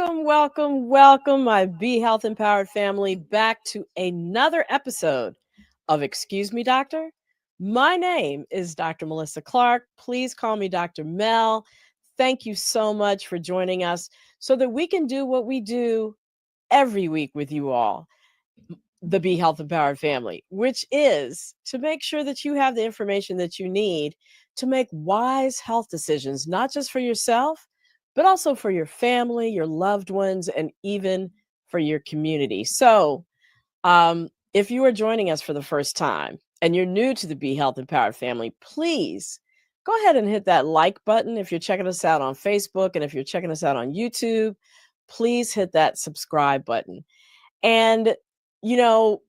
welcome, my Be Health Empowered family, back to another episode of Excuse Me, Doctor. My name is Dr. Melissa Clark. Please call me Dr. Mel. Thank you so much for joining us so that we can do what we do every week with you all, the Be Health Empowered family, which is to make sure that you have the information that you need to make wise health decisions, not just for yourself, but also for your family, your loved ones, and even for your community. So, if you are joining us for the first time and you're new to the Be Health Empowered family, please go ahead and hit that like button if you're checking us out on Facebook. And if you're checking us out on YouTube, please hit that subscribe button. And,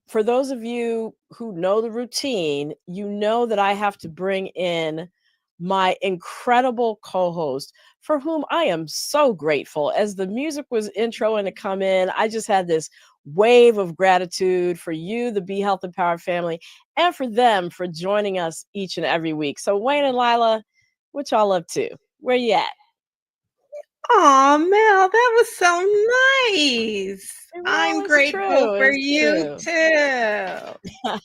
for those of you who know the routine, you know that I have to bring in my incredible co-host, for whom I am so grateful. As the music was introing to come in, I just had this wave of gratitude for you, the Be Health Empowered family, and for them for joining us each and every week. So Wayne and Lila, what y'all up to? Where you at? Oh, Mel, that was so nice. I'm grateful for you too.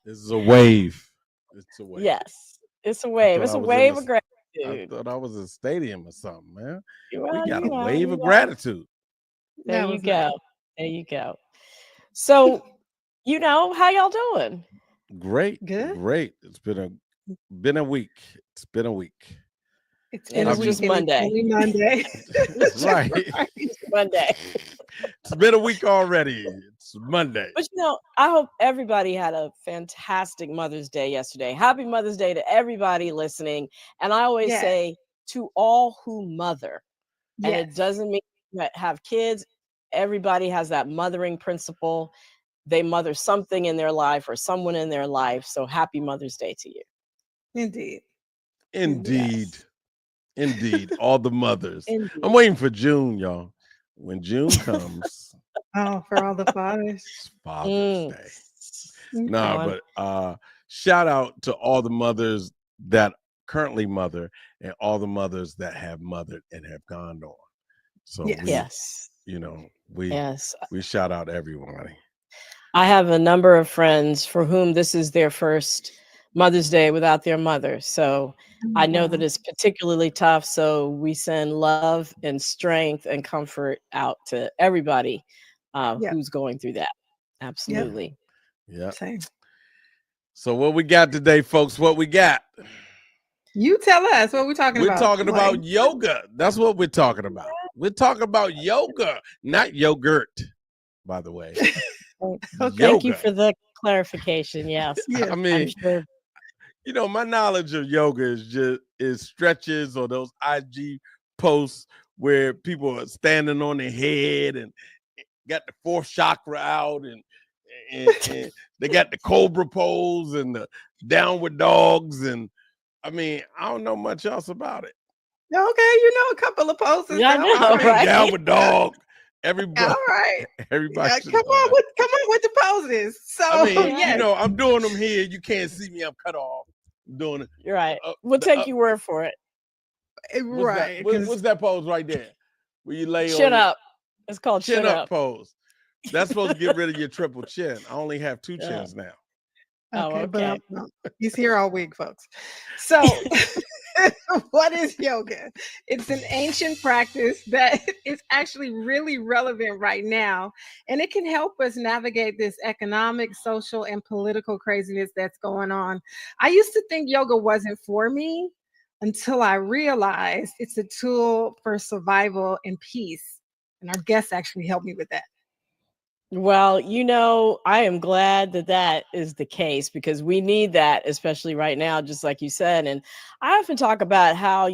This is a wave. It's a wave. Yes, it's a wave. It's a wave of gratitude. I thought I was in a stadium or something, man. Well, we got a wave of gratitude. There you go. Nice. There you go. So, how y'all doing? Great. Good. Great. It's been a week. It's been a week. It's been just Monday. Monday. Right. It's Monday. It's been a week already. It's Monday. But I hope everybody had a fantastic Mother's Day yesterday. Happy Mother's Day to everybody listening. And I always say to all who mother. And it doesn't mean that have kids. Everybody has that mothering principle. They mother something in their life or someone in their life. So happy Mother's Day to you. Indeed. Yes. Indeed. All the mothers. Indeed. I'm waiting for June, y'all. When June comes. For all the fathers. It's Father's Day. But shout out to all the mothers that currently mother and all the mothers that have mothered and have gone on. So we shout out everybody. I have a number of friends for whom this is their first Mother's Day without their mother. So I know that it's particularly tough. So we send love and strength and comfort out to everybody who's going through that. Absolutely. Yeah. Same. So what we got today, folks? What we got? You tell us what we're talking about. We're talking about yoga. That's what we're talking about. We're talking about yoga, not yogurt, by the way. Thank you for the clarification. Yes. I mean, I'm sure. My knowledge of yoga is stretches or those IG posts where people are standing on their head and got the fourth chakra out and they got the cobra pose and the downward dogs. And I mean, I don't know much else about it. Okay, a couple of poses. Yeah, I know, right? Downward dog. Everybody. All right. Everybody. Come on with the poses. So I mean, I'm doing them here. You can't see me. I'm cut off. I'm doing it. You're right. We'll take your word for it. Right. What's that pose right there? Where you lay chin up. It's called chin up pose. That's supposed to get rid of your triple chin. I only have two chins now. Okay. But he's here all week, folks. So what is yoga? It's an ancient practice that is actually really relevant right now. And it can help us navigate this economic, social, and political craziness that's going on. I used to think yoga wasn't for me until I realized it's a tool for survival and peace. And our guests actually helped me with that. Well, I am glad that is the case because we need that, especially right now, just like you said. And I often talk about how,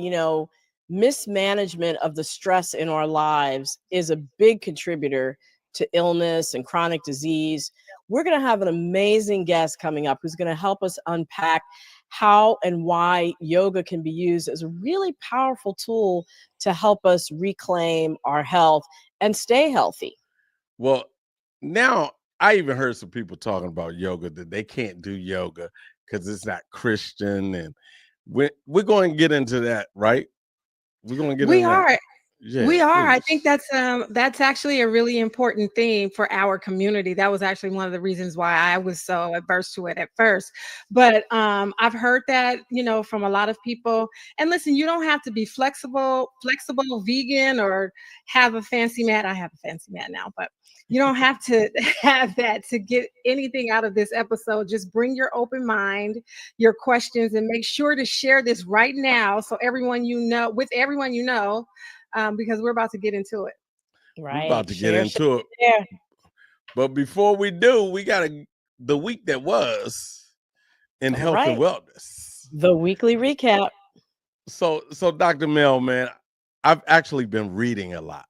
mismanagement of the stress in our lives is a big contributor to illness and chronic disease. We're going to have an amazing guest coming up who's going to help us unpack how and why yoga can be used as a really powerful tool to help us reclaim our health and stay healthy. Well, now I even heard some people talking about yoga that they can't do yoga because it's not Christian, and we're going to get into that, right? We're going to get. Yeah, We are. I think please. that's actually a really important thing for our community. That was actually one of the reasons why I was so adverse to it at first. But I've heard that, from a lot of people. And listen, you don't have to be flexible, vegan, or have a fancy mat. I have a fancy mat now, but you don't have to have that to get anything out of this episode. Just bring your open mind, your questions, and make sure to share this right now so with everyone because we're about to get into it. We're about Right. to get Share, into it. share. But before we do, we got the week that was in All health and right. wellness. The weekly recap. So Dr. Mel, man, I've actually been reading a lot.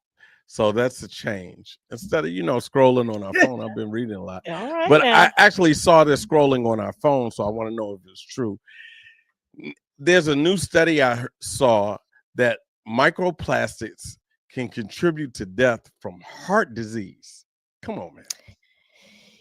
So that's a change. Instead of, scrolling on our phone, I've been reading a lot. All right But now. I actually saw this scrolling on our phone, so I want to know if it's true. There's a new study I saw that microplastics can contribute to death from heart disease. Come on, man.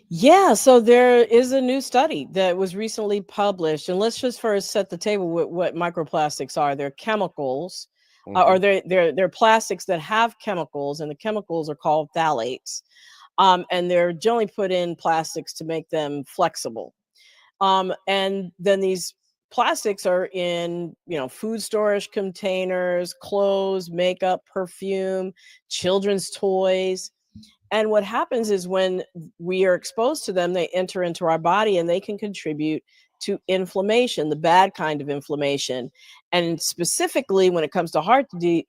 Yeah, so there is a new study that was recently published, and let's just first set the table with what microplastics are. They're chemicals, or they're plastics that have chemicals, and the chemicals are called phthalates, and they're generally put in plastics to make them flexible. And then these plastics are in, food storage containers, clothes, makeup, perfume, children's toys. And what happens is when we are exposed to them, they enter into our body and they can contribute to inflammation, the bad kind of inflammation. And specifically, when it comes to heart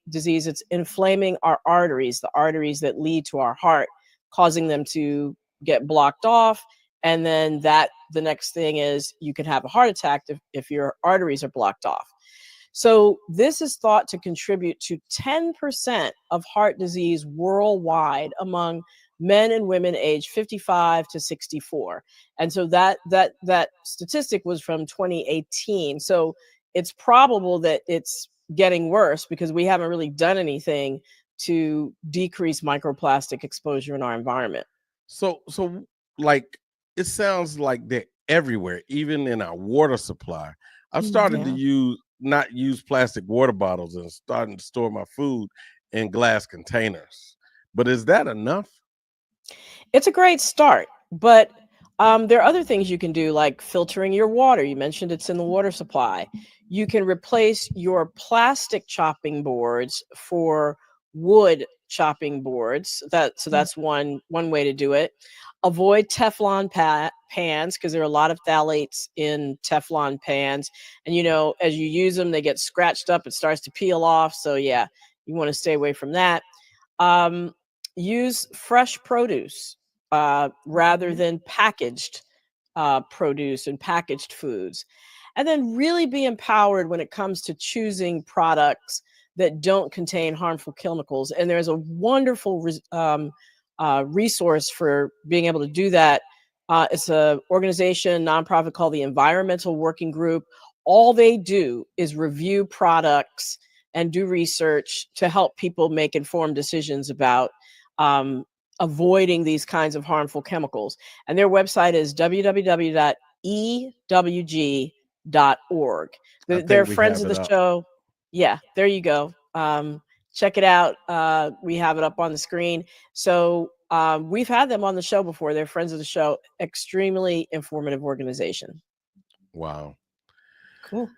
disease, it's inflaming our arteries, the arteries that lead to our heart, causing them to get blocked off. And then the next thing is you can have a heart attack if your arteries are blocked off. So this is thought to contribute to 10% of heart disease worldwide among men and women aged 55 to 64. And so that statistic was from 2018. So it's probable that it's getting worse because we haven't really done anything to decrease microplastic exposure in our environment. So like it sounds like they're everywhere, even in our water supply. I've started to not use plastic water bottles and starting to store my food in glass containers. But is that enough? It's a great start, but there are other things you can do, like filtering your water. You mentioned it's in the water supply. You can replace your plastic chopping boards for wood chopping boards. That's one way to do it. Avoid Teflon pans because there are a lot of phthalates in Teflon pans, and as you use them, they get scratched up. It starts to peel off. So yeah, you want to stay away from that. Use fresh produce rather than packaged produce and packaged foods. And then really be empowered when it comes to choosing products that don't contain harmful chemicals. And there's a wonderful resource for being able to do that. It's an organization, nonprofit called the Environmental Working Group. All they do is review products and do research to help people make informed decisions about avoiding these kinds of harmful chemicals. And their website is www.ewg.org. They're friends of the show. Yeah, there you go. Check it out. We have it up on the screen. So we've had them on the show before. They're friends of the show. Extremely informative organization. Wow. Cool.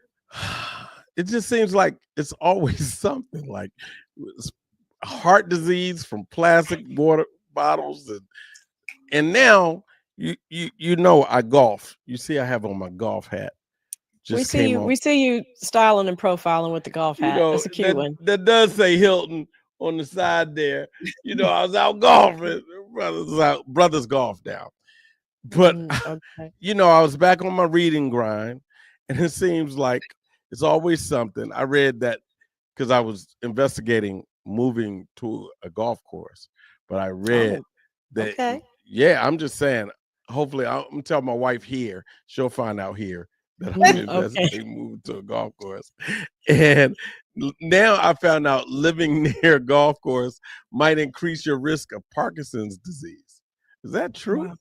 It just seems like it's always something like heart disease from plastic water bottles and now I golf. You see I have on my golf hat. We see you styling and profiling with the golf hat. That's a cute one. That does say Hilton on the side there. I was out golfing. Brothers golf now. But okay. I was back on my reading grind, and it seems like it's always something. I read that because I was investigating moving to a golf course, but I read that. Okay. Yeah, I'm just saying. Hopefully, I'm gonna tell my wife here. She'll find out here that I'm investigating moving to a golf course. And now I found out living near a golf course might increase your risk of Parkinson's disease. Is that true? Wow.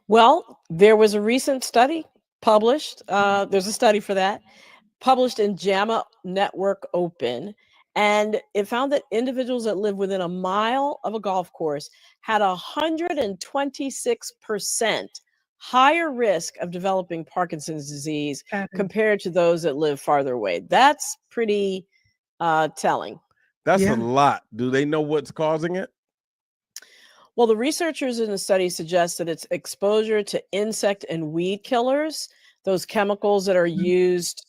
Well, there was a recent study published. There's a study for that published in JAMA Network Open. And it found that individuals that live within a mile of a golf course had 126% higher risk of developing Parkinson's disease That is- compared to those that live farther away. That's pretty telling. That's Yeah. a lot. Do they know what's causing it? Well, the researchers in the study suggest that it's exposure to insect and weed killers, those chemicals that are used,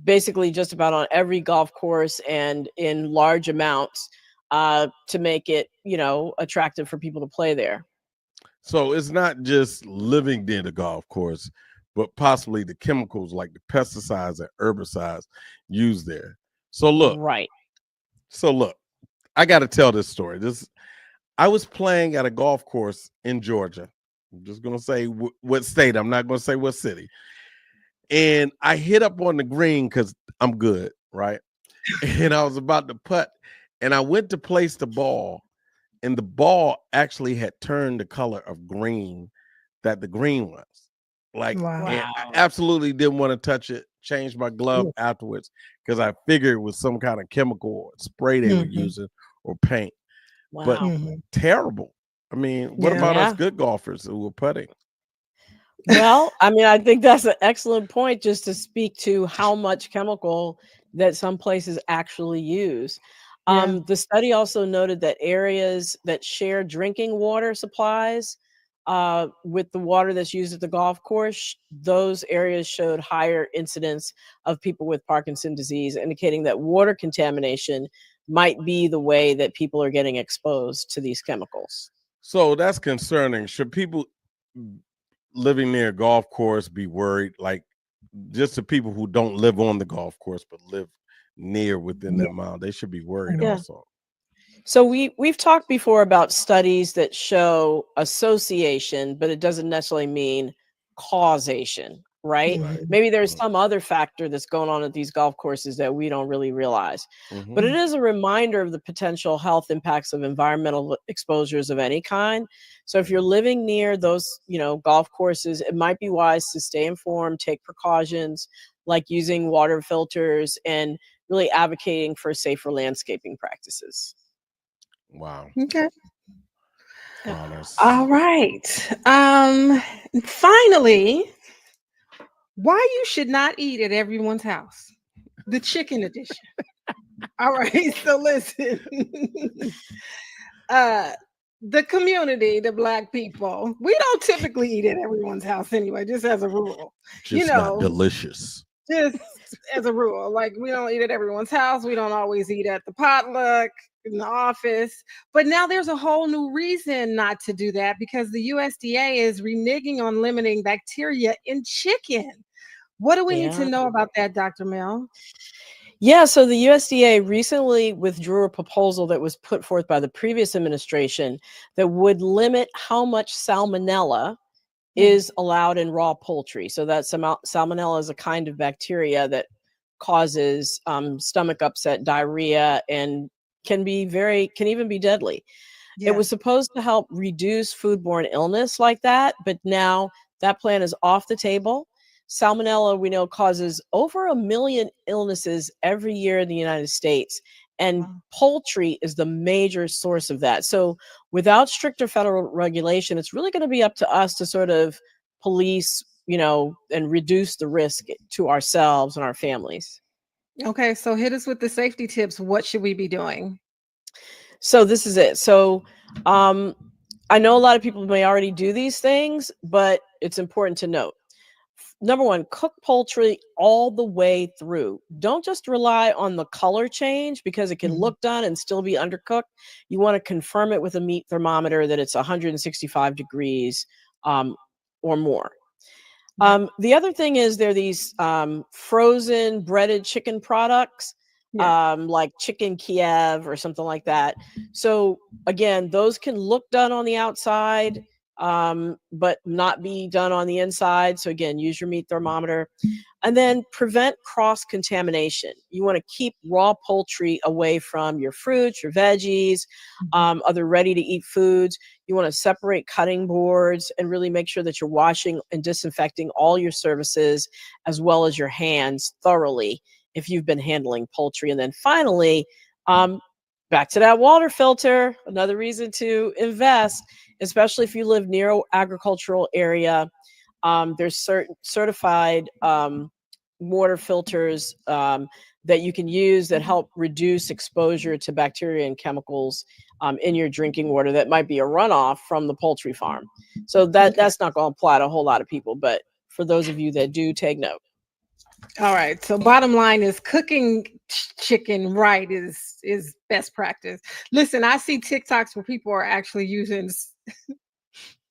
basically just about on every golf course and in large amounts to make it, attractive for people to play there. So it's not just living near the golf course, but possibly the chemicals like the pesticides and herbicides used there. So Right. look, I got to tell this story. I was playing at a golf course in Georgia. I'm just going to say what state. I'm not going to say what city. And I hit up on the green because I'm good, right? And I was about to putt, and I went to place the ball, and the ball actually had turned the color of green that the green was. Like, Wow. and I absolutely didn't want to touch it. Changed my glove afterwards because I figured it was some kind of chemical or spray they were using or paint. Wow. But terrible. I mean, what about us good golfers who were putting? Well, I mean, I think that's an excellent point just to speak to how much chemical that some places actually use. The study also noted that areas that share drinking water supplies with the water that's used at the golf course, those areas showed higher incidence of people with Parkinson's disease, indicating that water contamination might be the way that people are getting exposed to these chemicals. So that's concerning. Should people living near a golf course be worried? Like just the people who don't live on the golf course but live near within that mile, they should be worried also. So we've talked before about studies that show association, but it doesn't necessarily mean causation, right? Maybe there's some other factor that's going on at these golf courses that we don't really realize. But it is a reminder of the potential health impacts of environmental exposures of any kind. So if you're living near those, golf courses, it might be wise to stay informed, take precautions like using water filters and really advocating for safer landscaping practices. Wow. Okay. Wow, All right. Finally, why you should not eat at everyone's house. The chicken edition. All right. So listen. The community, the Black people, we don't typically eat at everyone's house anyway, just as a rule. Just not delicious. Just as a rule, like we don't eat at everyone's house. We don't always eat at the potluck in the office. But now there's a whole new reason not to do that because the USDA is reneging on limiting bacteria in chicken. What do we need to know about that, Dr. Mel? Yeah, so the USDA recently withdrew a proposal that was put forth by the previous administration that would limit how much salmonella is allowed in raw poultry. So that salmonella is a kind of bacteria that causes stomach upset, diarrhea, and can even be deadly. It was supposed to help reduce foodborne illness like that, but now that plan is off the table. Salmonella, we know, causes over 1 million illnesses every year in the United States, and poultry is the major source of that. So without stricter federal regulation, it's really going to be up to us to sort of police, and reduce the risk to ourselves and our families. Okay, so hit us with the safety tips. What should we be doing? So this is it. So I know a lot of people may already do these things, but it's important to note. Number one, cook poultry all the way through. Don't just rely on the color change because it can look done and still be undercooked. You want to confirm it with a meat thermometer that it's 165 degrees or more. The other thing is there are these frozen breaded chicken products like chicken Kiev or something like that. So again, those can look done on the outside, but not be done on the inside. So again, use your meat thermometer. And then prevent cross-contamination. You want to keep raw poultry away from your fruits, your veggies, other ready-to-eat foods. You want to separate cutting boards and really make sure that you're washing and disinfecting all your surfaces as well as your hands thoroughly if you've been handling poultry. And then finally, back to that water filter, another reason to invest, especially if you live near an agricultural area. There's certain certified water filters that you can use that help reduce exposure to bacteria and chemicals in your drinking water that might be a runoff from the poultry farm. So that's not going to apply to a whole lot of people, but for those of you that do, take note. All right. So bottom line is cooking chicken right is best practice. Listen, I see TikToks where people are actually using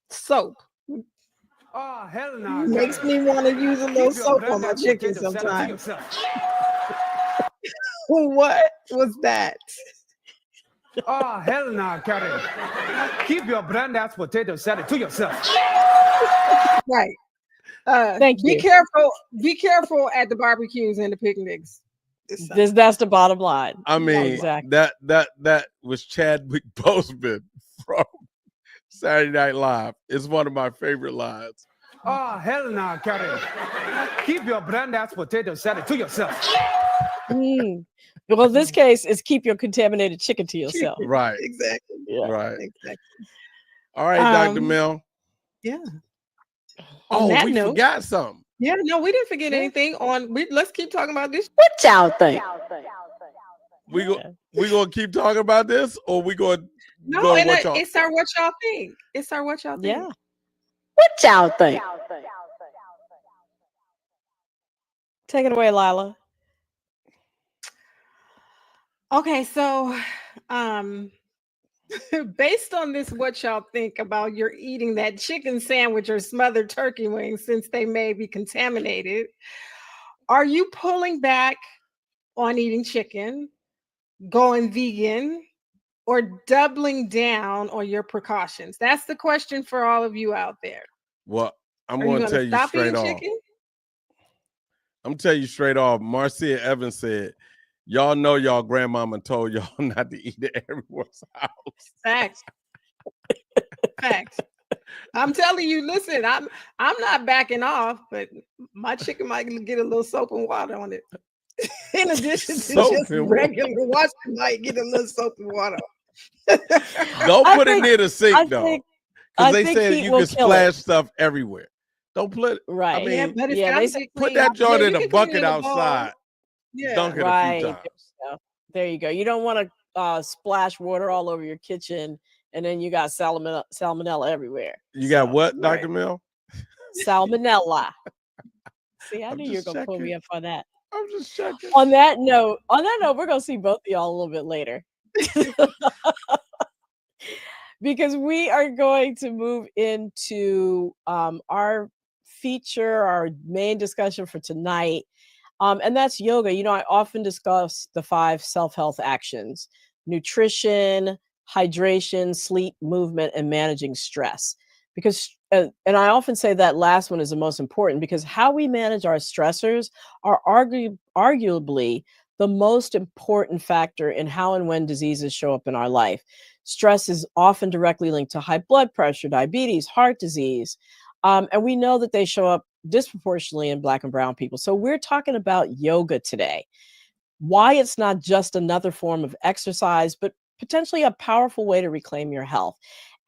soap. Oh, hell no. Makes me want to use a little soap on my chicken sometimes. What was that? Oh, hell no, Karen. Keep your brand ass potato salad to yourself. Right. Thank you. Be careful at the barbecues and the picnics. That's the bottom line. I mean, exactly. that was Chadwick Boseman from Saturday Night Live. It's one of my favorite lines. Oh, hell no, Karen. Keep your brand ass potato salad to yourself. Well, in this case, it's keep your contaminated chicken to yourself. Right. Exactly. Yeah. Right. Exactly. All right, Dr. Mel. Yeah. Oh, we forgot something. Yeah, no, we didn't forget anything. Let's keep talking about this. What y'all think? We gonna keep talking about this, or we gonna No, and it's our what y'all think. It's our what y'all think. Yeah. What y'all think? Take it away, Lila. Okay, so based on this, what y'all think about you're eating that chicken sandwich or smothered turkey wings since they may be contaminated, are you pulling back on eating chicken, going vegan, or doubling down on your precautions? That's the question for all of you out there. Well, I'm going to tell you straight off. I'm tell you straight off. Marcia Evans said, y'all know y'all grandmama told y'all not to eat at everyone's house. Facts. Facts. I'm telling you, listen, I'm not backing off, but my chicken might get a little soap and water on it. In addition to just regular wash, it might get a little soap and water. Don't put it near the sink though. Because they said you can splash stuff everywhere. Don't put it. Right. I mean, they put that joint in a bucket outside. Yeah. Dunk it a few times. There you go. You don't want to splash water all over your kitchen, and then you got salmonella everywhere. You got what, Dr. Mel? Salmonella. See, I knew you were going to pull me up on that. I'm just checking. On that note, we're going to see both of y'all a little bit later. Because we are going to move into our feature, our main discussion for tonight. And that's yoga. You know, I often discuss the 5 self-health actions: nutrition, hydration, sleep, movement, and managing stress. Because, and I often say that last one is the most important, because how we manage our stressors are arguably the most important factor in how and when diseases show up in our life. Stress is often directly linked to high blood pressure, diabetes, heart disease. And we know that they show up disproportionately in Black and brown people. So we're talking about yoga today. Why it's not just another form of exercise, but potentially a powerful way to reclaim your health.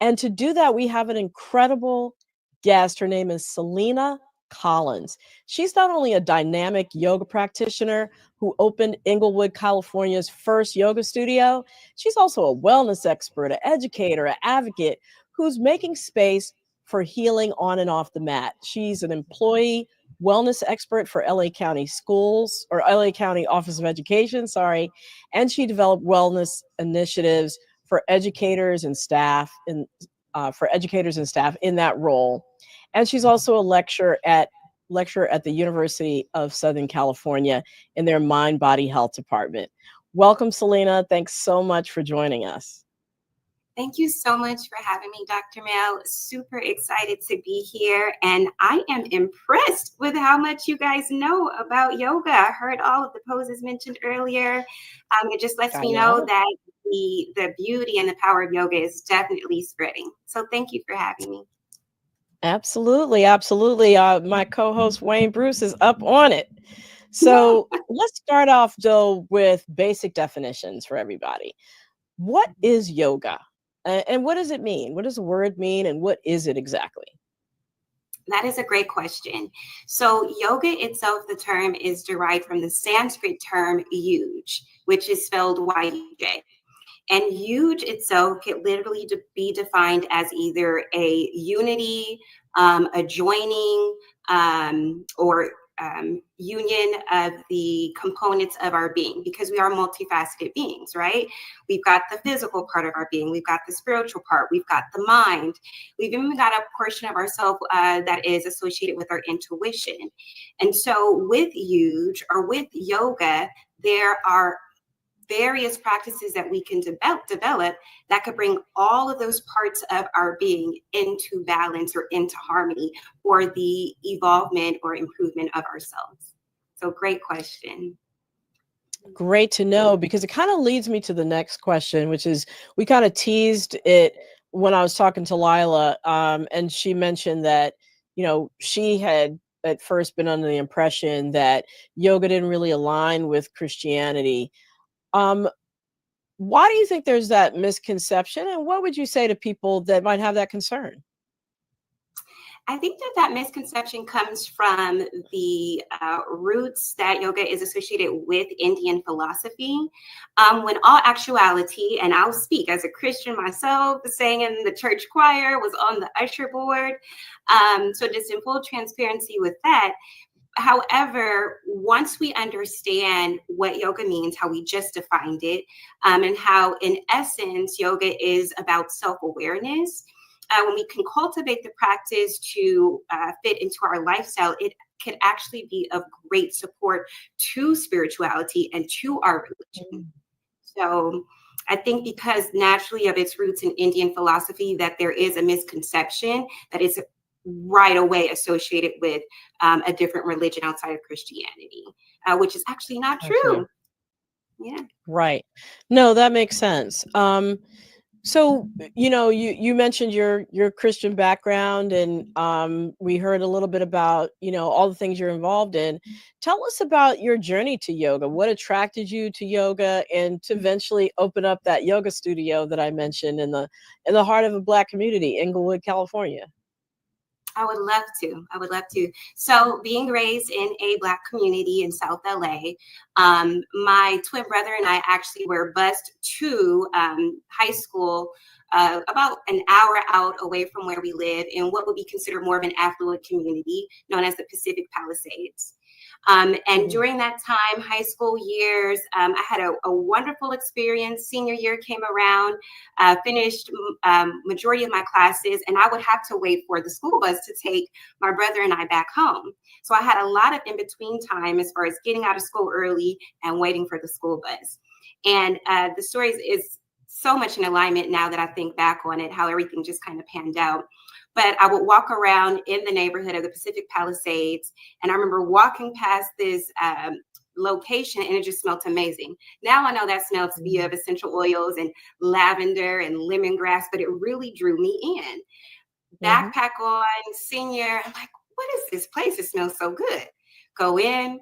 And to do that, we have an incredible guest. Her name is Salena Collins. She's not only a dynamic yoga practitioner who opened Inglewood, California's first yoga studio, she's also a wellness expert, an educator, an advocate who's making space for healing on and off the mat. She's an employee wellness expert for LA County Schools, or LA County Office of Education, and she developed wellness initiatives for educators and staff in that role. And she's also a lecturer at the University of Southern California in their Mind Body Health department. Welcome, Salena. Thanks so much for joining us. Thank you so much for having me, Dr. Mel. Super excited to be here. And I am impressed with how much you guys know about yoga. I heard all of the poses mentioned earlier. It just lets me know that the beauty and the power of yoga is definitely spreading. So thank you for having me. Absolutely. Absolutely. My co-host Wayne Bruce is up on it. So let's start off though with basic definitions for everybody. What is yoga? And what does it mean? What does the word mean? And what is it exactly? That is a great question. So yoga itself, the term is derived from the Sanskrit term yuj, which is spelled Y-U-J. And yuj itself can literally be defined as either a unity, a joining, or union of the components of our being, because we are multifaceted beings, right? We've got the physical part of our being, we've got the spiritual part, we've got the mind, we've even got a portion of ourselves that is associated with our intuition. And so with yuj or with yoga, there are various practices that we can develop that could bring all of those parts of our being into balance or into harmony for the evolvement or improvement of ourselves. So great question. Great to know, because it kind of leads me to the next question, which is, we kind of teased it when I was talking to Lila, and she mentioned that, she had at first been under the impression that yoga didn't really align with Christianity. Why do you think there's that misconception? And what would you say to people that might have that concern? I think that misconception comes from the roots that yoga is associated with Indian philosophy, when all actuality, and I'll speak as a Christian myself, sang in the church choir, was on the usher board. So just in full transparency with that. However, once we understand what yoga means, how we just defined it, and how in essence, yoga is about self-awareness, when we can cultivate the practice to fit into our lifestyle, it can actually be of great support to spirituality and to our religion. So I think because naturally of its roots in Indian philosophy, that there is a misconception that it's right away associated with a different religion outside of Christianity, which is actually not true. Yeah. Right. No, that makes sense. So, you mentioned your Christian background, and we heard a little bit about, all the things you're involved in. Tell us about your journey to yoga. What attracted you to yoga, and to eventually open up that yoga studio that I mentioned in the heart of a Black community, Inglewood, California? I would love to. So being raised in a Black community in South LA, my twin brother and I actually were bused to high school about an hour out away from where we live, in what would be considered more of an affluent community known as the Pacific Palisades. And during that time, high school years, I had a wonderful experience. Senior year came around, finished majority of my classes, and I would have to wait for the school bus to take my brother and I back home. So I had a lot of in-between time as far as getting out of school early and waiting for the school bus. And the story is so much in alignment now that I think back on it, how everything just kind of panned out. But I would walk around in the neighborhood of the Pacific Palisades, and I remember walking past this location, and it just smelled amazing. Now I know that smell to be of essential oils and lavender and lemongrass, but it really drew me in. Backpack on, senior, I'm like, what is this place? It smells so good. Go in,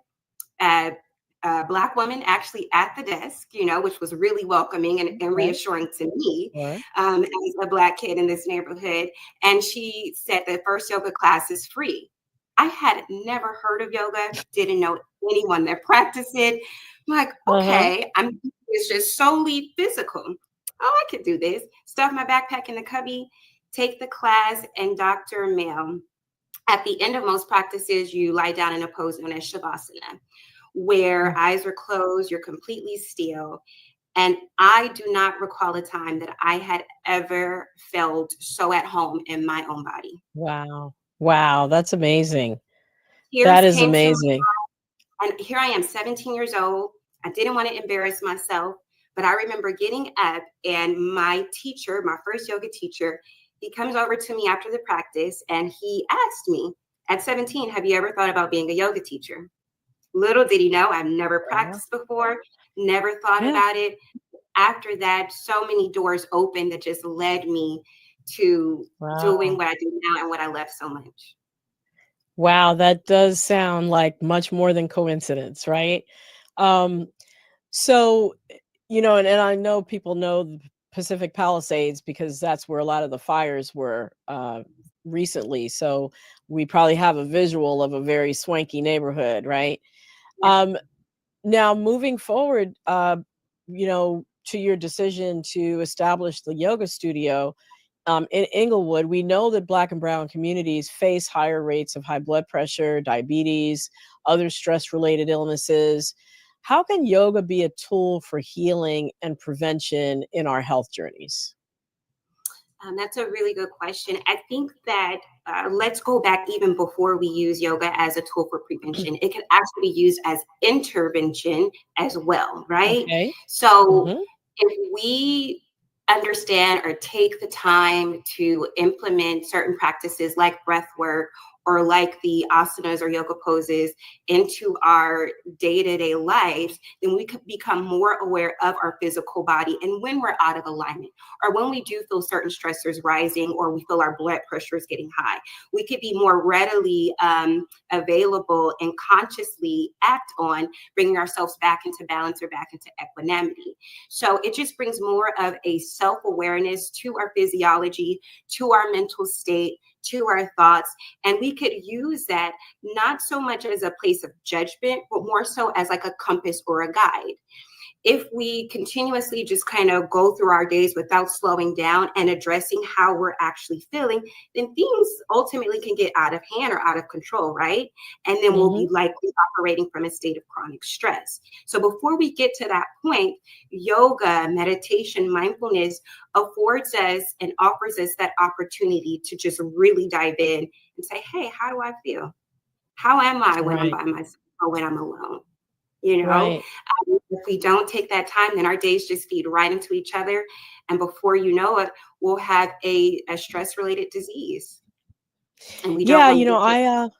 a Black woman actually at the desk, which was really welcoming and reassuring to me as a Black kid in this neighborhood. And she said the first yoga class is free. I had never heard of yoga, didn't know anyone that practiced it. I'm like, okay, it's just solely physical. Oh, I could do this. Stuff my backpack in the cubby, take the class, and Dr.Mel. At the end of most practices, you lie down in a pose known as Shavasana, where eyes are closed, you're completely still. And I do not recall a time that I had ever felt so at home in my own body. Wow, that's amazing. Tears that is came to my amazing. eyes, and here I am, 17 years old. I didn't want to embarrass myself, but I remember getting up, and my teacher, my first yoga teacher, he comes over to me after the practice, and he asked me, at 17, have you ever thought about being a yoga teacher? Little did he know, I've never practiced before, never thought about it. After that, so many doors opened that just led me to doing what I do now and what I love so much. Wow, that does sound like much more than coincidence, right? Um, so, and I know people know the Pacific Palisades because that's where a lot of the fires were recently. So we probably have a visual of a very swanky neighborhood, right? Um, Now, moving forward, to your decision to establish the yoga studio in Inglewood, we know that Black and Brown communities face higher rates of high blood pressure, diabetes, other stress-related illnesses. How can yoga be a tool for healing and prevention in our health journeys? That's a really good question. I think that let's go back even before we use yoga as a tool for prevention. It can actually be used as intervention as well, right? Okay. So Hmm. if we understand or take the time to implement certain practices like breath work or like the asanas or yoga poses into our day-to-day lives, then we could become more aware of our physical body and when we're out of alignment, or when we do feel certain stressors rising, or we feel our blood pressure is getting high, we could be more readily available and consciously act on bringing ourselves back into balance or back into equanimity. So it just brings more of a self-awareness to our physiology, to our mental state, to our thoughts. And we could use that not so much as a place of judgment, but more so as like a compass or a guide. If we continuously just kind of go through our days without slowing down and addressing how we're actually feeling, then things ultimately can get out of hand or out of control, right? And then we'll Hmm. be likely operating from a state of chronic stress. So before we get to that point, yoga, meditation, mindfulness affords us and offers us that opportunity to just really dive in and say, hey, how do I feel? How am I when I'm Right. by myself or when I'm alone? You know, Right. if we don't take that time, then our days just feed right into each other. And before you know it, we'll have a stress related disease. And we don't Yeah, want to get to.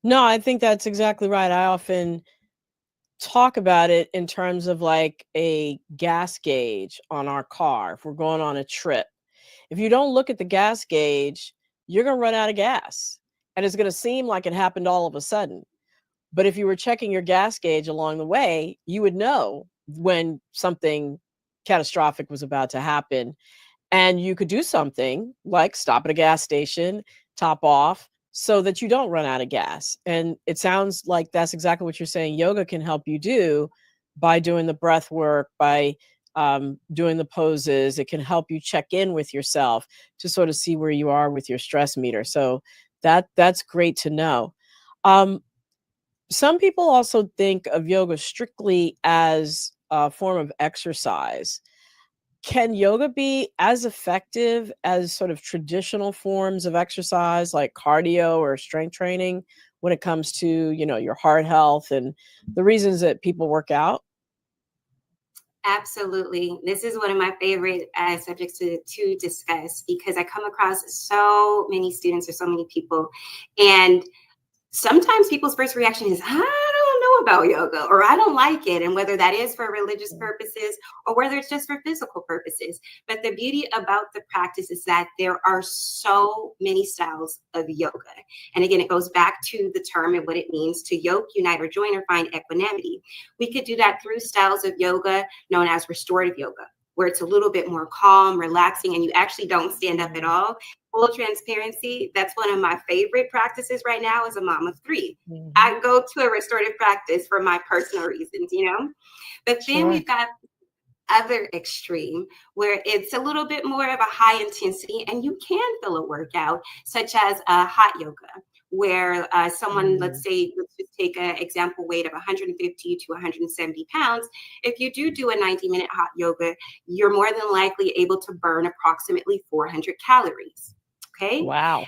no, I think that's exactly right. I often talk about it in terms of like a gas gauge on our car if we're going on a trip. If you don't look at the gas gauge, you're going to run out of gas. And it's going to seem like it happened all of a sudden. But if you were checking your gas gauge along the way, you would know when something catastrophic was about to happen. And you could do something like stop at a gas station, top off, so that you don't run out of gas. And it sounds like that's exactly what you're saying. Yoga can help you do by doing the breath work, by doing the poses. It can help you check in with yourself to sort of see where you are with your stress meter. So that's great to know. Um, some people also think of yoga strictly as a form of exercise. Can yoga be as effective as sort of traditional forms of exercise like cardio or strength training when it comes to, your heart health and the reasons that people work out? Absolutely. This is one of my favorite subjects to discuss because I come across so many students or so many people. And sometimes people's first reaction is, I don't know about yoga, or I don't like it. And whether that is for religious purposes or whether it's just for physical purposes. But the beauty about the practice is that there are so many styles of yoga. And again, it goes back to the term and what it means to yoke, unite, or join, or find equanimity. We could do that through styles of yoga known as restorative yoga, where it's a little bit more calm, relaxing, and you actually don't stand up at all. Full transparency, that's one of my favorite practices right now as a mom of three. Mhm. I go to a restorative practice for my personal reasons, you know? But then Sure. we've got other extreme where it's a little bit more of a high intensity and you can feel a workout, such as hot yoga, where someone, Mm. let's say, let's just take an example weight of 150 to 170 pounds. If you do a 90-minute hot yoga, you're more than likely able to burn approximately 400 calories. Okay. Wow.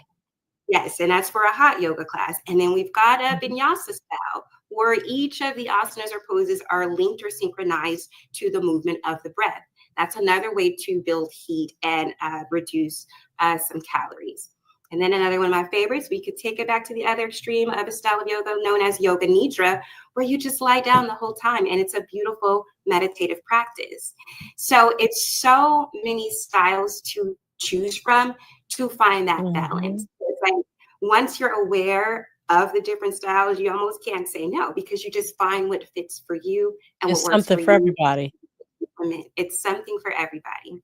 Yes, and that's for a hot yoga class. And then we've got a Mhm. vinyasa style, where each of the asanas or poses are linked or synchronized to the movement of the breath. That's another way to build heat and reduce some calories. And then another one of my favorites, we could take it back to the other extreme of a style of yoga known as yoga nidra, where you just lie down the whole time. And it's a beautiful meditative practice. So it's so many styles to choose from to find that balance. Mhm. It's like once you're aware of the different styles, you almost can't say no, because you just find what fits for you and It's what works something for for you. everybody. It's something for everybody.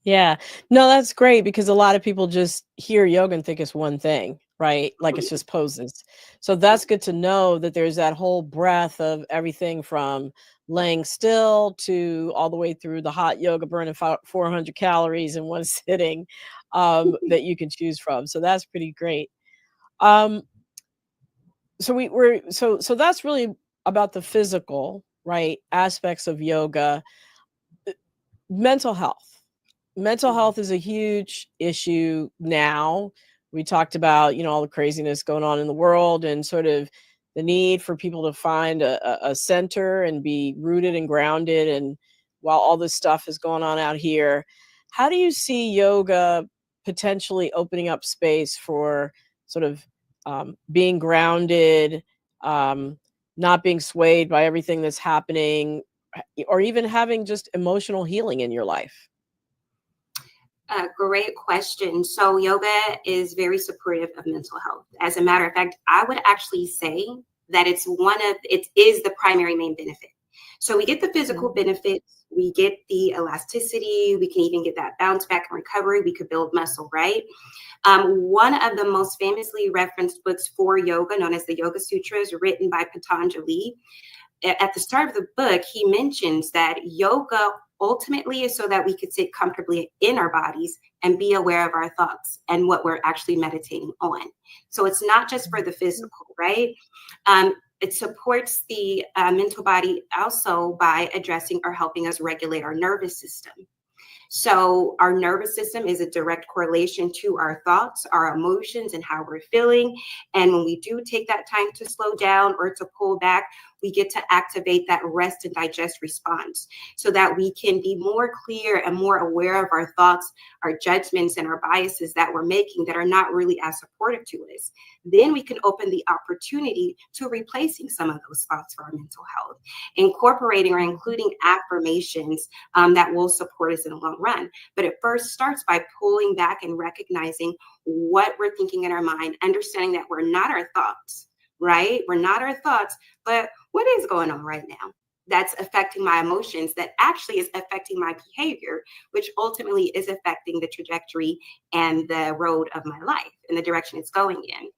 Yeah. No, that's great, because a lot of people just hear yoga and think it's one thing, right? Like it's just poses. So that's good to know that there's that whole breadth of everything from laying still to all the way through the hot yoga burning 400 calories in one sitting, that you can choose from. So that's pretty great. Um, so so that's really about the physical, right, aspects of yoga. Mental health. Mental health is a huge issue now. We talked about, all the craziness going on in the world, and sort of the need for people to find a center and be rooted and grounded. And while all this stuff is going on out here, how do you see yoga potentially opening up space for sort of being grounded, um, not being swayed by everything that's happening, or even having just emotional healing in your life? Great question. So yoga is very supportive of mental health. As a matter of fact, I would actually say that it is the primary main benefit. So we get the physical benefits, we get the elasticity, we can even get that bounce back and recovery, we could build muscle, right? One of the most famously referenced books for yoga, known as the Yoga Sutras, written by Patanjali, at the start of the book, he mentions that yoga ultimately is so that we could sit comfortably in our bodies and be aware of our thoughts and what we're actually meditating on. So it's not just for the physical, right? It supports the mental body also by addressing or helping us regulate our nervous system. So our nervous system is a direct correlation to our thoughts, our emotions, and how we're feeling. And when we do take that time to slow down or to pull back, we get to activate that rest and digest response so that we can be more clear and more aware of our thoughts, our judgments, and our biases that we're making that are not really as supportive to us. Then we can open the opportunity to replacing some of those thoughts for our mental health, incorporating or including affirmations that will support us in the long run. But it first starts by pulling back and recognizing what we're thinking in our mind, understanding that we're not our thoughts, right? We're not our thoughts, but what is going on right now that's affecting my emotions, that actually is affecting my behavior, which ultimately is affecting the trajectory and the road of my life and the direction it's going in.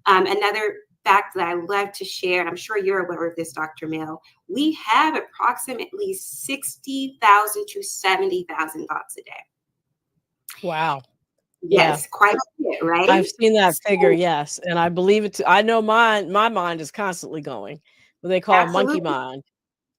Another fact that I love to share, and I'm sure you're aware of this, Dr. Mel, we have approximately 60,000 to 70,000 thoughts a day. Wow. Yes, quite a bit, right? I've seen that figure, yes, and I believe it. I know my mind is constantly going. What they call monkey Absolutely. mind,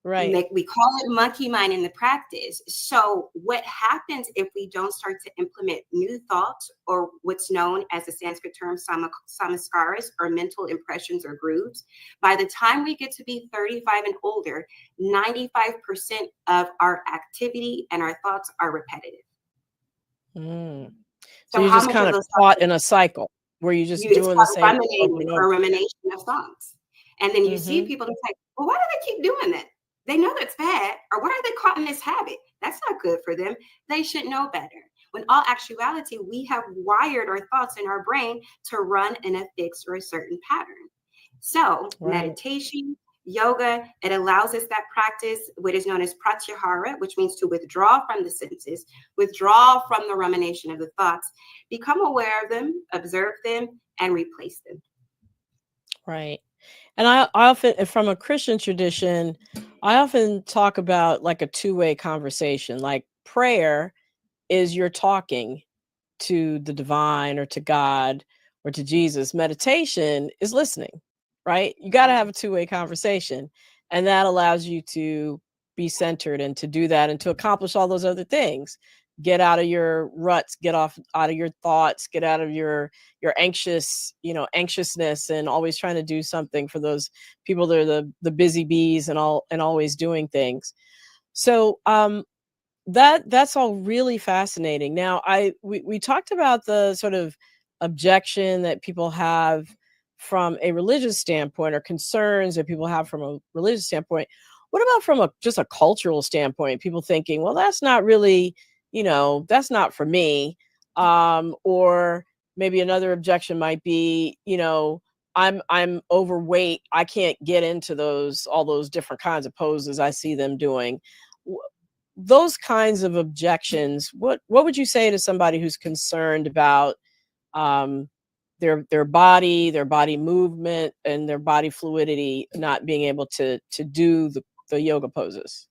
right? We call it monkey mind in the practice. So what happens if we don't start to implement new thoughts, or what's known as the Sanskrit term samaskaras, or mental impressions or grooves? By the time we get to be 35 and older, 95% of our activity and our thoughts are repetitive. So you're how just much kind of of those caught in a cycle where you're just it's doing the called same thing over ruminating and or over. rumination of thoughts? And then you see people, and it's like, well, why do they keep doing that? They know that's bad. Or why are they caught in this habit? That's not good for them. They should know better. When all actuality, we have wired our thoughts in our brain to run in a fixed or a certain pattern. So meditation, yoga, it allows us that practice, what is known as pratyahara, which means to withdraw from the senses, withdraw from the rumination of the thoughts, become aware of them, observe them, and replace them. Right. And I often, from a Christian tradition, I often talk about like a two-way conversation. Like prayer is you're talking to the divine or to God or to Jesus. Meditation is listening, right? You got to have a two-way conversation. And that allows you to be centered and to do that and to accomplish all those other things. Get out of your ruts, get out of your thoughts, get out of your anxiousness, and always trying to do something for those people that are the busy bees and always doing things. So that's all really fascinating. Now, we talked about the sort of objection that people have from a religious standpoint, or concerns that people have from a religious standpoint. What about from just a cultural standpoint? People thinking, well, that's not really, that's not for me. Or maybe another objection might be, I'm overweight, I can't get into all those different kinds of poses I see them doing. Those kinds of objections, what would you say to somebody who's concerned about um, their body movement, and their body fluidity not being able to do the yoga poses?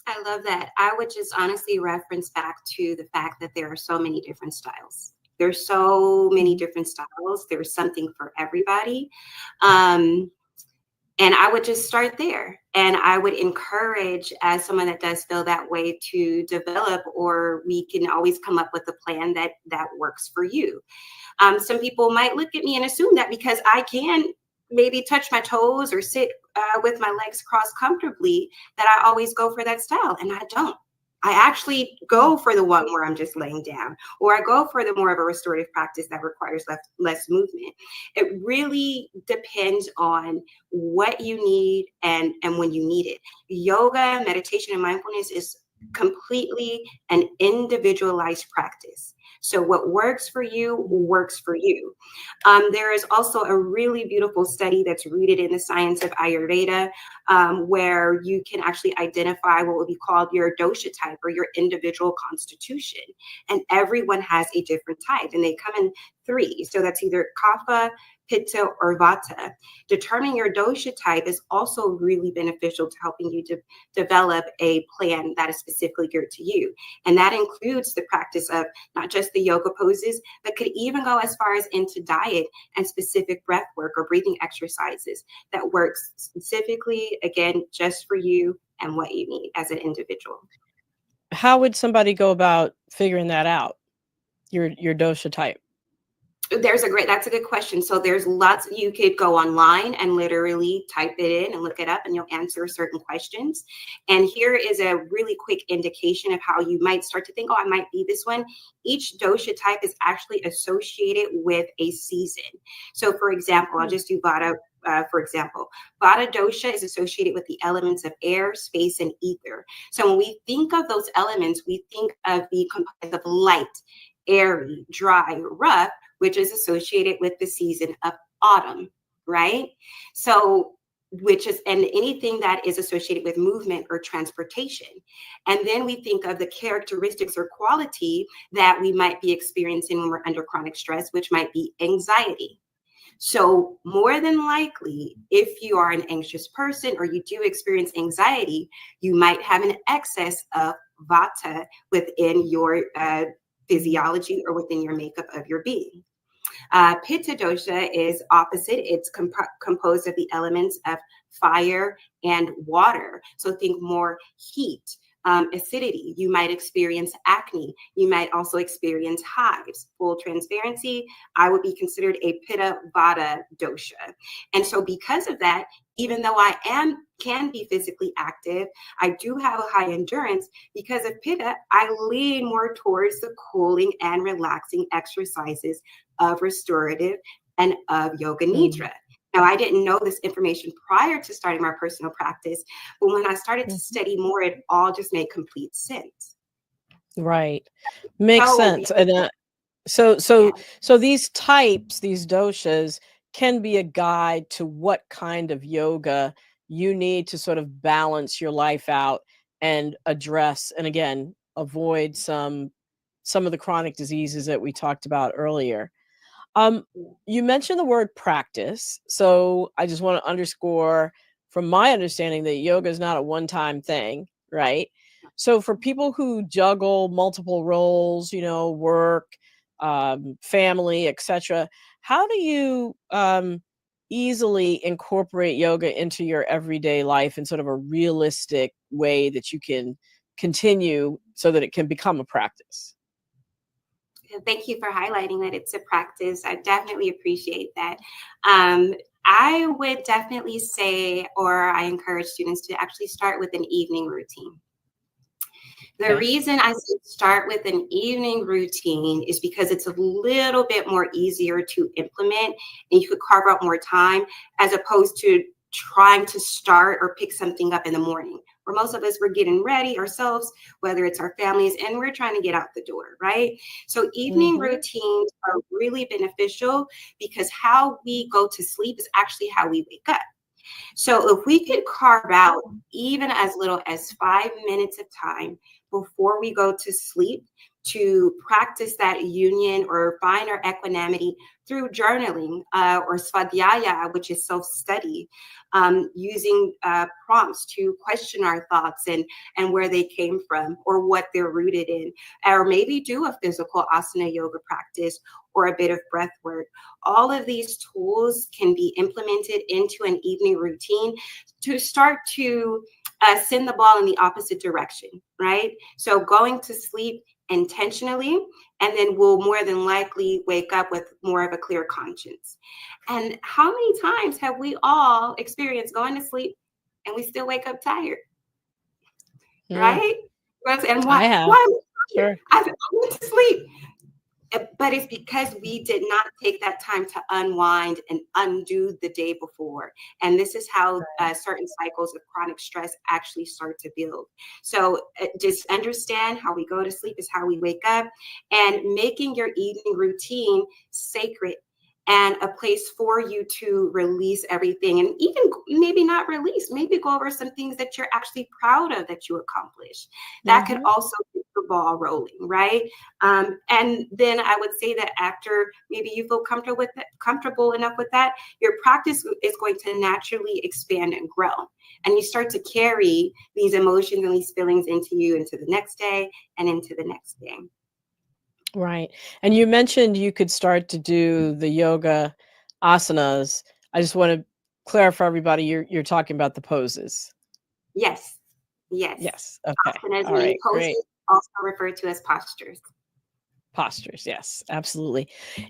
I love that. I would just honestly reference back to the fact that there are so many different styles. There's so many different styles. There's something for everybody. And I would just start there. And I would encourage, as someone that does feel that way, to develop, or we can always come up with a plan that works for you. Some people might look at me and assume that because I can maybe touch my toes or sit with my legs crossed comfortably, that I always go for that style. And I don't. I actually go for the one where I'm just laying down, or I go for the more of a restorative practice that requires less movement. It really depends on what you need and when you need it. Yoga, meditation, and mindfulness is completely an individualized practice. So what works for you works for you. There is also a really beautiful study that's rooted in the science of Ayurveda, where you can actually identify what would be called your dosha type, or your individual constitution. And everyone has a different type, and they come in 3. So that's either kapha, pitta, or vata. Determining your dosha type is also really beneficial to helping you to develop a plan that is specifically geared to you. And that includes the practice of not just the yoga poses, but could even go as far as into diet and specific breath work or breathing exercises that works specifically, again, just for you and what you need as an individual. How would somebody go about figuring that out, your dosha type? That's a good question. So there's lots, you could go online and literally type it in and look it up, and you'll answer certain questions. And here is a really quick indication of how you might start to think, oh, I might be this one. Each dosha type is actually associated with a season. So for example, I'll just do Vata. For example, Vata dosha is associated with the elements of air, space, and ether. So when we think of those elements, we think of the comprised of light, airy, dry, rough, which is associated with the season of autumn, right? So, and anything that is associated with movement or transportation. And then we think of the characteristics or quality that we might be experiencing when we're under chronic stress, which might be anxiety. So more than likely, if you are an anxious person or you do experience anxiety, you might have an excess of vata within your physiology or within your makeup of your being. Pitta dosha is opposite. It's composed of the elements of fire and water. So think more heat, acidity. You might experience acne. You might also experience hives. Full transparency, I would be considered a Pitta Vata dosha. And so because of that, even though I can be physically active, I do have a high endurance. Because of Pitta, I lean more towards the cooling and relaxing exercises of restorative and of yoga nidra. Now, I didn't know this information prior to starting my personal practice, but when I started to study more, it all just made complete sense. Right. Makes sense. And so these types, these doshas, can be a guide to what kind of yoga you need to sort of balance your life out and address, and again, avoid some of the chronic diseases that we talked about earlier. You mentioned the word practice. So I just want to underscore, from my understanding, that yoga is not a one-time thing, right? So for people who juggle multiple roles, work, family, etc., how do you easily incorporate yoga into your everyday life in sort of a realistic way that you can continue so that it can become a practice? Thank you for highlighting that it's a practice. I definitely appreciate that. I would definitely say, or I encourage students to actually start with an evening routine. The reason I start with an evening routine is because it's a little bit more easier to implement, and you could carve out more time, as opposed to trying to start or pick something up in the morning. For most of us, we're getting ready ourselves, whether it's our families, and we're trying to get out the door, right? So evening routines are really beneficial because how we go to sleep is actually how we wake up. So if we could carve out even as little as 5 minutes of time before we go to sleep to practice that union or find our equanimity through journaling or svadhyaya, which is self-study, using prompts to question our thoughts and where they came from or what they're rooted in, or maybe do a physical asana yoga practice or a bit of breath work. All of these tools can be implemented into an evening routine to start to send the ball in the opposite direction, right? So going to sleep intentionally, and then we'll more than likely wake up with more of a clear conscience. And how many times have we all experienced going to sleep and we still wake up tired, right? And why? I have. Why am I Sure. tired? I went to sleep. But it's because we did not take that time to unwind and undo the day before. And this is how certain cycles of chronic stress actually start to build. So just understand how we go to sleep is how we wake up, and making your evening routine sacred and a place for you to release everything, and even maybe not release, maybe go over some things that you're actually proud of that you accomplished. That could also get the ball rolling, right? And then I would say that after maybe you feel comfortable enough with that, your practice is going to naturally expand and grow. And you start to carry these emotions and these feelings into the next day and into the next day. Right. And you mentioned you could start to do the yoga asanas. I just want to clarify, everybody, you're talking about the poses. Yes. Okay. Asanas, All right. poses, Great. also referred to as postures. Postures. Yes, absolutely.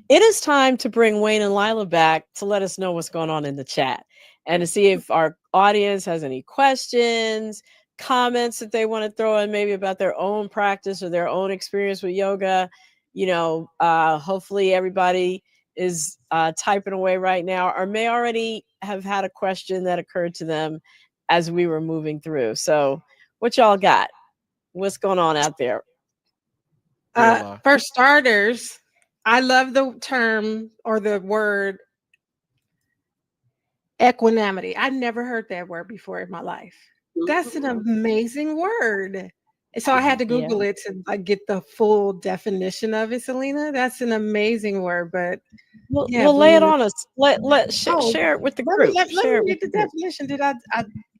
It is time to bring Wayne and Lila back to let us know what's going on in the chat and to see if our audience has any questions, comments that they want to throw in, maybe about their own practice or their own experience with yoga. Hopefully everybody is typing away right now, or may already have had a question that occurred to them as we were moving through. So what y'all got? What's going on out there? For starters, I love the term or the word equanimity. I've never heard that word before in my life. That's an amazing word. So I had to Google it to get the full definition of it, Salena. That's an amazing word, but we'll lay it on us. Share it with the group. Let me read the definition.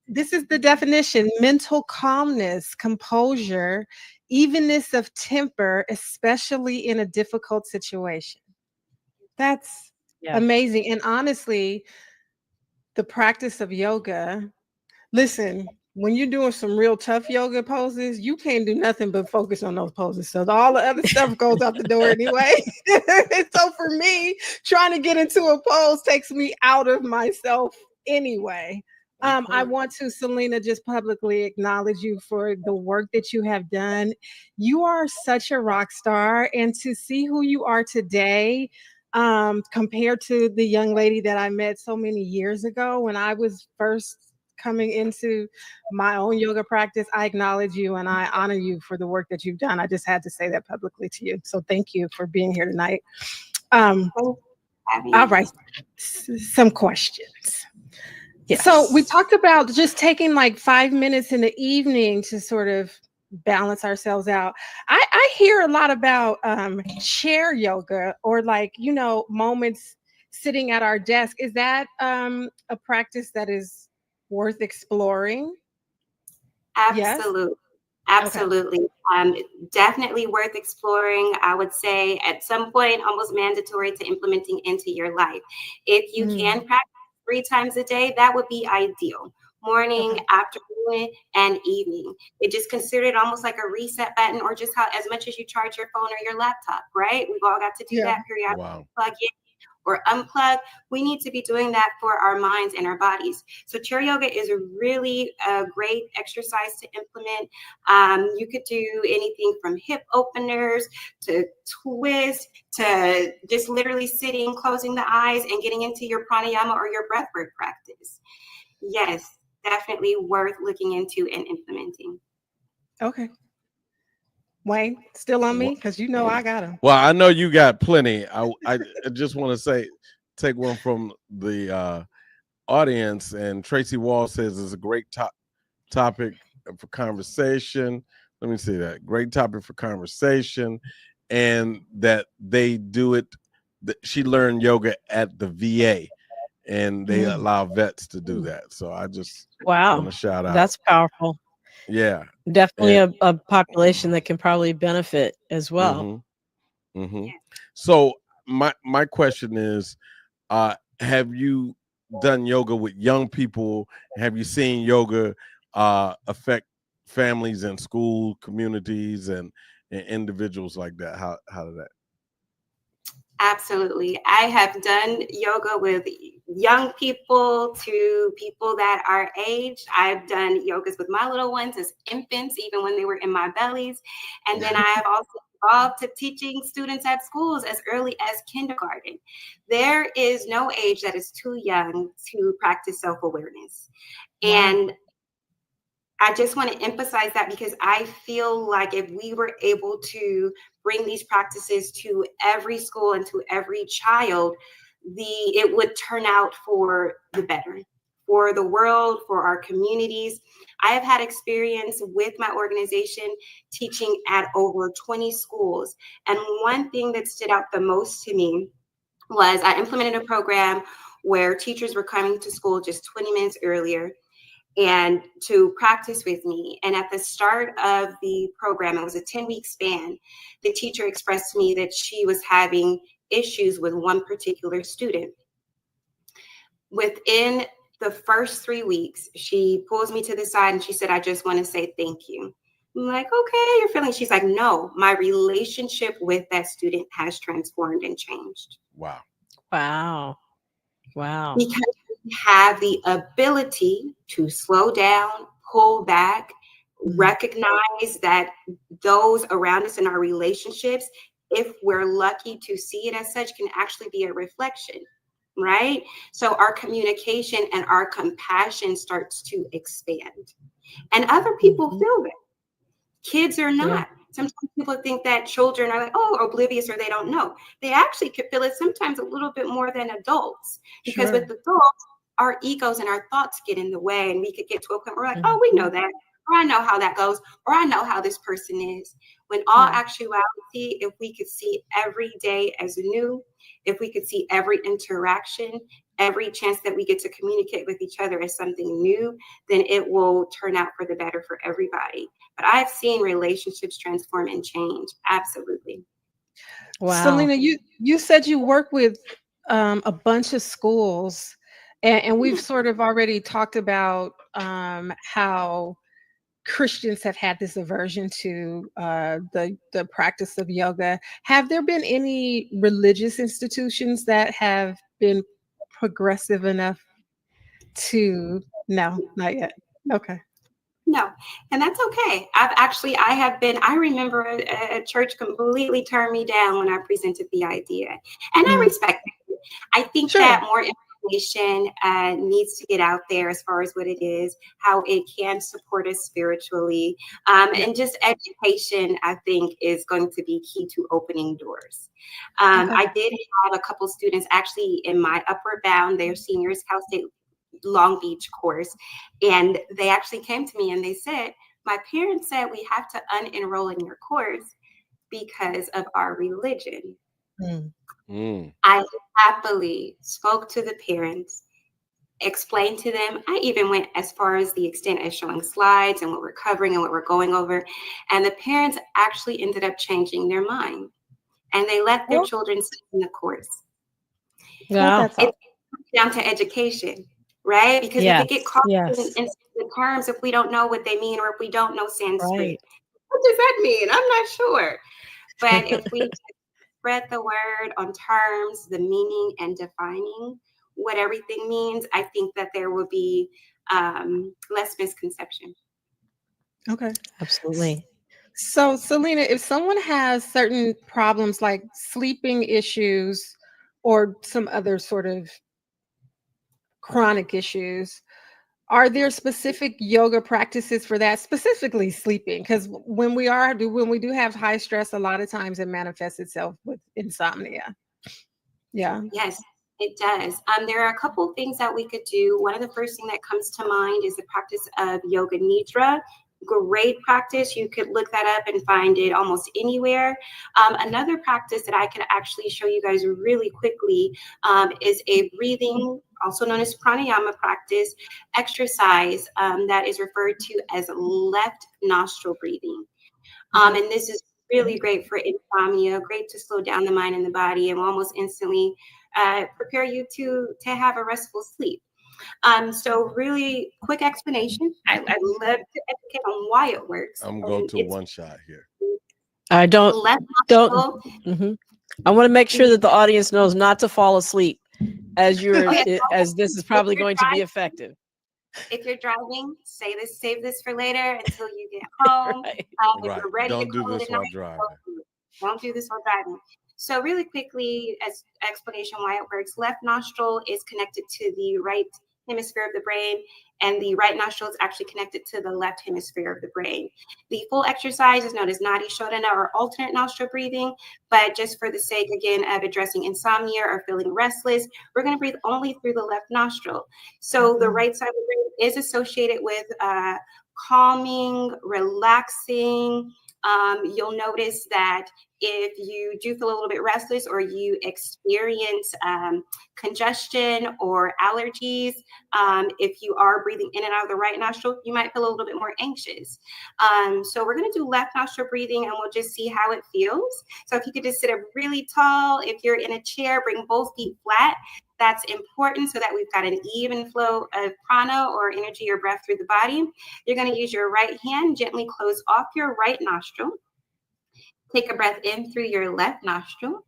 This is the definition: mental calmness, composure, evenness of temper, especially in a difficult situation. That's amazing. And honestly, the practice of yoga, listen, when you're doing some real tough yoga poses, you can't do nothing but focus on those poses. So all the other stuff goes out the door anyway. So for me, trying to get into a pose takes me out of myself anyway. I want to, Salena, just publicly acknowledge you for the work that you have done. You are such a rock star, and to see who you are today, compared to the young lady that I met so many years ago when I was first coming into my own yoga practice, I acknowledge you and I honor you for the work that you've done. I just had to say that publicly to you. So thank you for being here tonight. All right, some questions. Yes. So we talked about just taking like 5 minutes in the evening to sort of balance ourselves out. I hear a lot about chair yoga, or moments sitting at our desk. Is that a practice that is worth exploring? Absolutely. Yes? Absolutely. Okay. Definitely worth exploring. I would say at some point, almost mandatory to implementing into your life. If you can practice 3 times a day, that would be ideal. Morning, afternoon, and evening. It just considered almost like a reset button, or just how as much as you charge your phone or your laptop, right? We've all got to do that periodically. Wow. Plug in or unplug. We need to be doing that for our minds and our bodies. So chair yoga is a really great exercise to implement. You could do anything from hip openers to twist to just literally sitting, closing the eyes and getting into your pranayama or your breathwork practice. yes, definitely worth looking into and implementing. Okay. Wayne, still on me? Because you know I got him. Well, I know you got plenty. I just want to say, take one from the audience, and Tracy Wall says it's a great topic for conversation. Let me see that. Great topic for conversation, and that they do it. She learned yoga at the VA, and they allow vets to do that. So I just want Wow. to shout out. That's powerful. Yeah. Definitely And a population that can probably benefit as well. So my question is, have you done yoga with young people? Have you seen yoga affect families and school communities and individuals like that? How did that? Absolutely. I have done yoga with young people to people that are aged. I've done yogas with my little ones as infants, even when they were in my bellies. And then I have also evolved to teaching students at schools as early as kindergarten. There is no age that is too young to practice self-awareness. And I just want to emphasize that because I feel like if we were able to bring these practices to every school and to every child, it would turn out for the better, for the world, for our communities. I have had experience with my organization teaching at over 20 schools. And one thing that stood out the most to me was I implemented a program where teachers were coming to school just 20 minutes earlier and to practice with me. And at the start of the program, it was a 10-week span, the teacher expressed to me that she was having issues with one particular student. Within the first 3 weeks, she pulls me to the side and she said, I just want to say thank you. I'm like, okay, you're feeling. She's like, no, my relationship with that student has transformed and changed. Wow. Wow. Wow. Because we have the ability to slow down, pull back, recognize that those around us in our relationships, if we're lucky to see it as such, can actually be a reflection, right? So our communication and our compassion starts to expand. And other people feel that. Kids are not. Yeah. Sometimes people think that children are like, oh, oblivious or they don't know. They actually could feel it sometimes a little bit more than adults. Because with adults, our egos and our thoughts get in the way, and we could get to a point where we're like, oh, we know that, or I know how that goes, or I know how this person is. When all actuality, if we could see every day as new, if we could see every interaction, every chance that we get to communicate with each other as something new, then it will turn out for the better for everybody. But I've seen relationships transform and change. Absolutely. Wow. Salena, you said you work with a bunch of schools, and we've sort of already talked about how Christians have had this aversion to the practice of yoga. Have there been any religious institutions that have been progressive enough to? No, not yet. Okay. No, and that's okay. I remember a church completely turned me down when I presented the idea. And I respect it. I think that more information needs to get out there as far as what it is, how it can support us spiritually. And just education, I think, is going to be key to opening doors. I did have a couple students actually in my upward bound, they're seniors, Cal State Long Beach course. And they actually came to me and they said, my parents said we have to unenroll in your course because of our religion. I happily spoke to the parents, explained to them. I even went as far as the extent as showing slides and what we're covering and what we're going over. And the parents actually ended up changing their mind. And they let their children sit in the course. Wow. It's down to education. Right? Because we could get caught in the terms if we don't know what they mean or if we don't know Sanskrit. Right. What does that mean? I'm not sure. But if we spread the word on terms, the meaning, and defining what everything means, I think that there will be less misconception. Okay. Absolutely. So, Salena, if someone has certain problems like sleeping issues or some other sort of chronic issues, Are there specific yoga practices for that, specifically sleeping? Because when we do have high stress, a lot of times it manifests itself with insomnia. Yeah. Yes, it does. There are a couple of things that we could do. One of the first thing that comes to mind is the practice of yoga nidra. Great practice. You could look that up and find it almost anywhere. Another practice that I could actually show you guys really quickly is a breathing, also known as pranayama practice, exercise that is referred to as left nostril breathing. And this is really great for insomnia, great to slow down the mind and the body, and will almost instantly prepare you to have a restful sleep. So really quick explanation. I love to educate on why it works. I'm going to one shot here. I don't. Left nostril. I want to make sure that the audience knows not to fall asleep as Okay. as this is probably going to be effective. If you're driving, save this for later until you get home. Right. If you're ready Don't to do call this it a while night, driving. don't do this while driving. So really quickly, as explanation why it works, left nostril is connected to the right hemisphere of the brain, and the right nostril is actually connected to the left hemisphere of the brain. The full exercise is known as nadi shodhana, or alternate nostril breathing, but just for the sake, again, of addressing insomnia or feeling restless, we're going to breathe only through the left nostril. So the right side of the brain is associated with calming, relaxing. You'll notice that if you do feel a little bit restless or you experience congestion or allergies, if you are breathing in and out of the right nostril, you might feel a little bit more anxious. So we're going to do left nostril breathing, and we'll just see how it feels. So if you could just sit up really tall, if you're in a chair, bring both feet flat. That's important so that we've got an even flow of prana or energy or breath through the body. You're going to use your right hand, gently close off your right nostril. Take a breath in through your left nostril.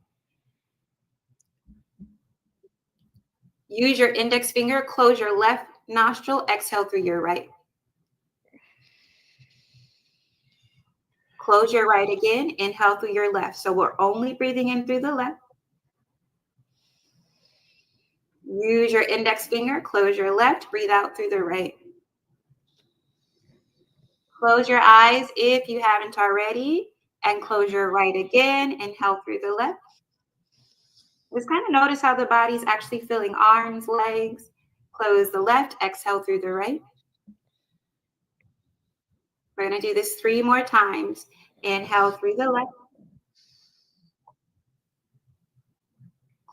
Use your index finger, close your left nostril, exhale through your right. Close your right again, inhale through your left. So we're only breathing in through the left. Use your index finger, close your left, breathe out through the right. Close your eyes if you haven't already, and close your right again, inhale through the left. Just kind of notice how the body's actually feeling arms, legs. Close the left, exhale through the right. We're going to do this 3 more times. Inhale through the left.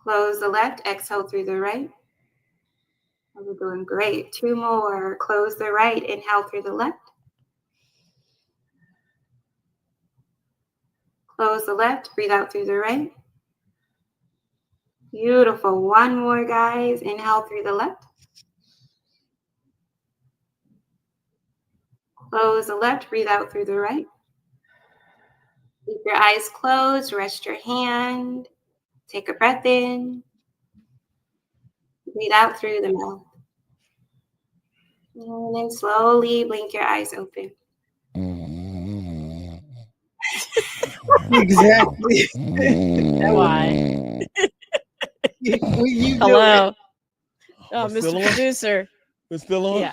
Close the left, exhale through the right. We're doing great. 2 more. Close the right, inhale through the left. Close the left, breathe out through the right. Beautiful. 1 more, guys. Inhale through the left. Close the left, breathe out through the right. Keep your eyes closed, rest your hand. Take a breath in. Breathe out through the mouth. And then slowly blink your eyes open. Exactly. Why? You Hello. We're Mr. still on? Producer. We're still on? Yeah.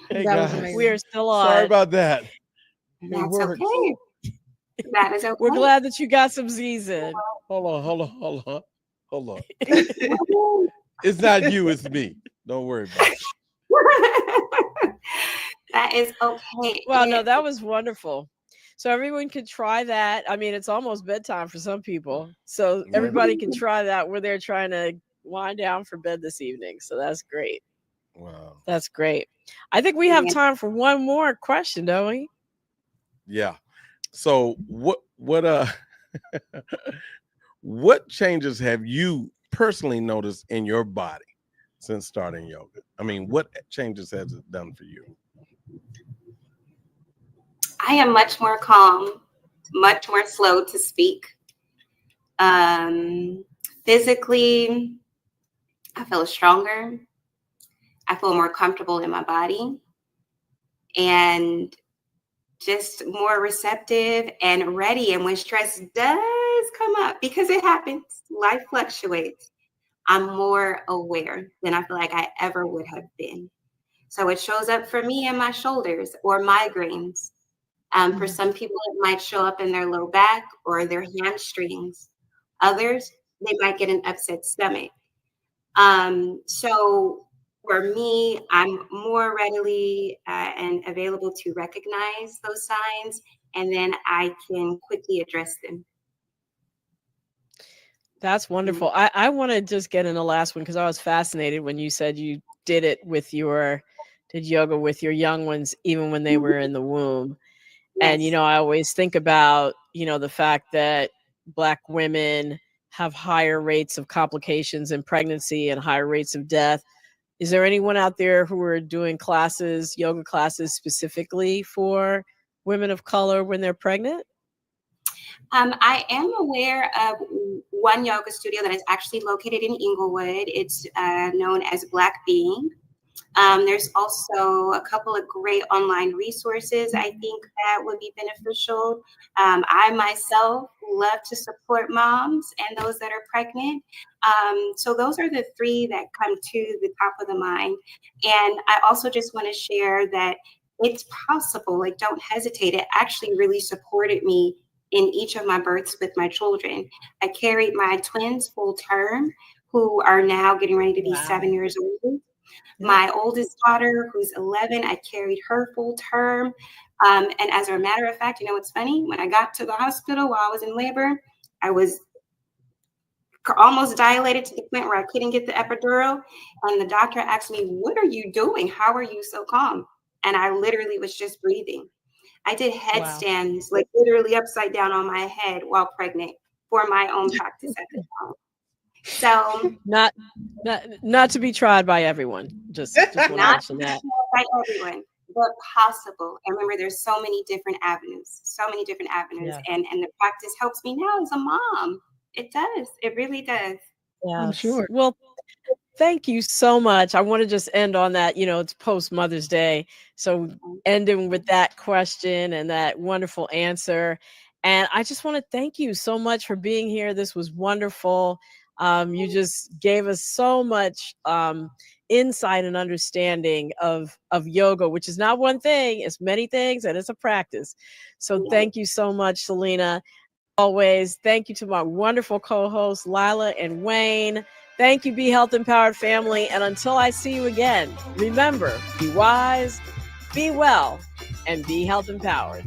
Hey, That was guys. amazing. We are still on. Sorry about that. That's works. okay. That is okay. We're glad that you got some Z's in. Hold on. It's not you, it's me. Don't worry about it. That is okay. Well, no, that was wonderful. So everyone can try that. I mean, it's almost bedtime for some people. So everybody can try that where they're trying to wind down for bed this evening. So that's great. Wow. That's great. I think we have time for one more question, don't we? Yeah. So what changes have you personally noticed in your body since starting yoga? I mean, what changes has it done for you? I am much more calm, much more slow to speak. Physically, I feel stronger. I feel more comfortable in my body, and just more receptive and ready. And when stress does come up, because it happens, life fluctuates, I'm more aware than I feel like I ever would have been. So it shows up for me in my shoulders or migraines. For some people, it might show up in their low back or their hamstrings. Others, they might get an upset stomach. So for me, I'm more readily and available to recognize those signs, and then I can quickly address them. That's wonderful. I want to just get in the last one because I was fascinated when you said you did yoga with your young ones, even when they were in the womb. And, Yes. I always think about, the fact that Black women have higher rates of complications in pregnancy and higher rates of death. Is there anyone out there who are doing yoga classes specifically for women of color when they're pregnant? I am aware of one yoga studio that is actually located in Inglewood. It's known as Black Being. There's also a couple of great online resources I think that would be beneficial. I myself love to support moms and those that are pregnant. So those are the three that come to the top of the mind. And I also just want to share that it's possible, like don't hesitate. It actually really supported me in each of my births with my children. I carried my twins full term, who are now getting ready to be 7 years old. My oldest daughter, who's 11, I carried her full term. And as a matter of fact, what's funny? When I got to the hospital while I was in labor, I was almost dilated to the point where I couldn't get the epidural. And the doctor asked me, "What are you doing? How are you so calm?" And I literally was just breathing. I did headstands, like literally upside down on my head while pregnant for my own practice at the time. So not to be tried by everyone. Just want to mention that. By everyone, but possible. And remember, there's so many different avenues. Yeah. And the practice helps me now as a mom. It does. It really does. Yeah, I'm sure. Well, thank you so much. I want to just end on that. It's post Mother's Day. So ending with that question and that wonderful answer. And I just want to thank you so much for being here. This was wonderful. You just gave us so much insight and understanding of yoga, which is not one thing, it's many things, and it's a practice. So thank you so much, Salena. Always, thank you to my wonderful co-hosts, Lila and Wayne. Thank you, Be Health Empowered family. And until I see you again, remember, be wise, be well, and be health empowered.